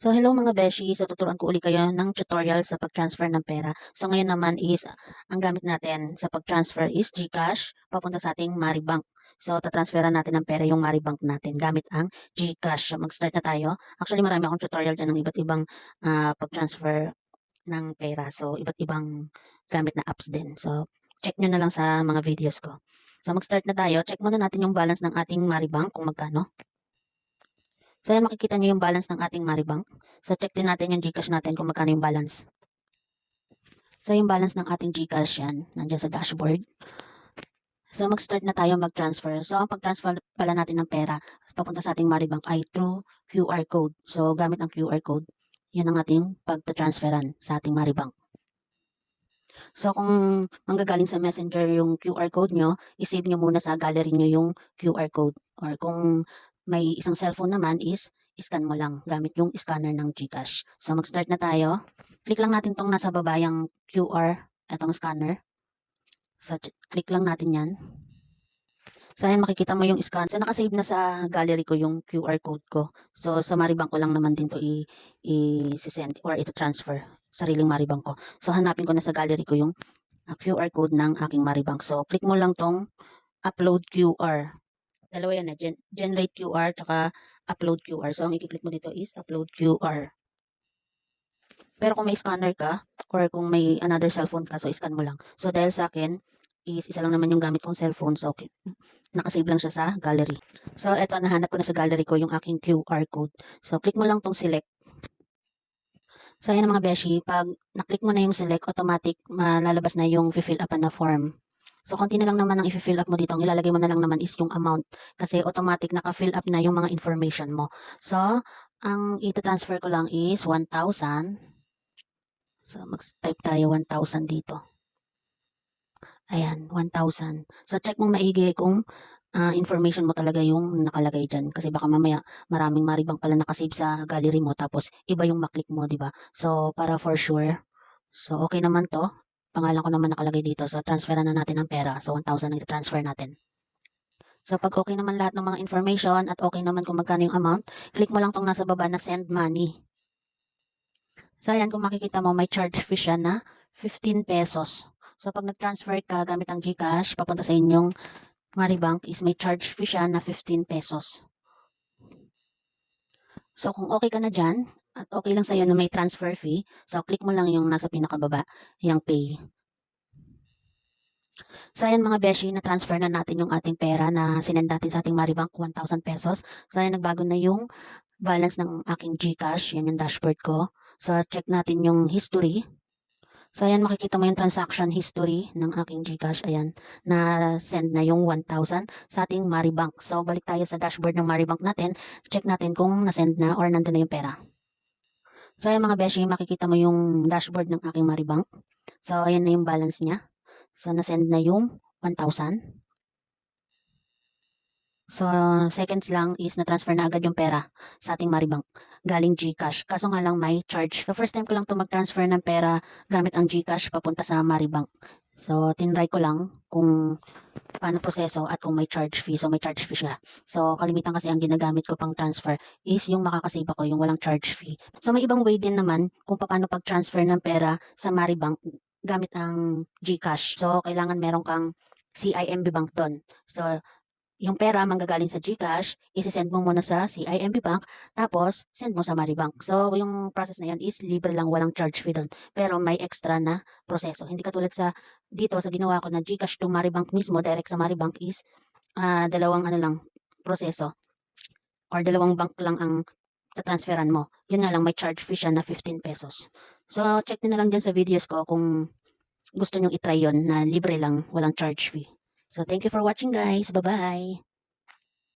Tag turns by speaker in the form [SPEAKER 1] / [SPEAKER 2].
[SPEAKER 1] So hello mga beshi, so tuturuan ko ulit kayo ng tutorial sa pag-transfer ng pera. So ngayon naman is, ang gamit natin sa pag-transfer is GCash papunta sa ating Maribank. So tatransferan natin ng pera yung Maribank natin gamit ang GCash. So mag-start na tayo. Actually marami akong tutorial dyan ng iba't ibang pag-transfer ng pera. So iba't ibang gamit na apps din. So check nyo na lang sa mga videos ko. So mag-start na tayo. Check muna natin yung balance ng ating Maribank kung magkano. So yan, makikita nyo yung balance ng ating Maribank. So check din natin yung GCash natin kung magkano yung balance. So yung balance ng ating GCash yan, nandiyan sa dashboard. So mag-start na tayo mag-transfer. So ang pag-transfer pala natin ng pera papunta sa ating Maribank ay through QR code. So gamit ang QR code, yan ang ating pag-transferan sa ating Maribank. So kung manggagaling sa Messenger yung QR code nyo, isave nyo muna sa gallery nyo yung QR code. Or kung may isang cellphone naman is scan mo lang gamit yung scanner ng GCash. So mag-start na tayo. Click lang natin tong nasa baba yung QR, etong scanner. So click lang natin yan. So ayan, makikita mo yung scan. So nakasave na sa gallery ko yung QR code ko. So sa Maribank ko lang naman din to i-send or ito-transfer. Sariling Maribank ko. So hanapin ko na sa gallery ko yung QR code ng aking Maribank. So click mo lang tong upload QR. Dalawa yan generate QR tsaka upload QR. So ang i-click mo dito is upload QR. Pero kung may scanner ka or kung may another cellphone ka, so scan mo lang. So dahil sa akin is isa lang naman yung gamit kong cellphone, so okay, nakasave lang siya sa gallery. So eto, nahanap ko na sa gallery ko yung aking QR code. So click mo lang tong select. So ayan mga beshi, pag naklik mo na yung select, automatic malalabas na yung fill up na form. So konti na lang naman ang i-fill up mo dito. Ang ilalagay mo na lang naman is yung amount kasi automatic naka-fill up na yung mga information mo. So ang ita-transfer ko lang is 1,000. So mag-type tayo 1,000 dito. Ayan, 1,000. So check mo maigi kung information mo talaga yung nakalagay dyan. Kasi baka mamaya maraming Maribank pala nakasave sa gallery mo tapos iba yung maklik mo, di ba? So para for sure, so okay naman to. Pangalan ko naman nakalagay dito. So transferan na natin ang pera. So 1,000 ang transfer natin. So pag okay naman lahat ng mga information at okay naman kung magkano yung amount, click mo lang tong nasa baba na send money. So ayan, kung makikita mo may charge fee siya na 15 pesos. So pag nag-transfer ka gamit ang GCash papunta sa inyong Maribank is may charge fee siya na 15 pesos. So kung okay ka na dyan at okay lang sa'yo na may transfer fee, so click mo lang yung nasa pinakababa, yung pay. So ayan mga beshi, na-transfer na natin yung ating pera na sinend natin sa ating Maribank, 1,000 pesos. So ayan, nagbago na yung balance ng aking GCash, yan yung dashboard ko. So check natin yung history. So ayan, makikita mo yung transaction history ng aking GCash. Ayan, na-send na yung 1,000 sa ating Maribank. So balik tayo sa dashboard ng Maribank natin. Check natin kung na-send na or nandun na yung pera. So ayan mga beshi, makikita mo yung dashboard ng aking Maribank. So ayan na yung balance niya. So na-send na yung 1,000. So, seconds lang is na-transfer na agad yung pera sa ating Maribank galing GCash. Kaso nga lang may charge. So, first time ko lang to mag-transfer ng pera gamit ang GCash papunta sa Maribank. So, tinry ko lang kung paano proseso at kung may charge fee. So, may charge fee siya. So, kalimitan kasi ang ginagamit ko pang transfer is yung makakasave ako, yung walang charge fee. So, may ibang way din naman kung paano pag-transfer ng pera sa Maribank gamit ang GCash. So, kailangan meron kang CIMB Bank doon. So, yung pera manggagaling sa GCash, isi-send mo muna sa CIMB Bank, tapos send mo sa Maribank. So, yung process na yan is libre lang, walang charge fee doon. Pero may extra na proseso. Hindi katulad sa dito sa ginawa ko na GCash to Maribank mismo, direct sa Maribank is dalawang proseso or dalawang bank lang ang tatransferan mo. Yun nga lang, may charge fee siya na 15 pesos. So, check nyo na lang dyan sa videos ko kung gusto nyong itry yon na libre lang, walang charge fee. So, thank you for watching guys. Bye-bye!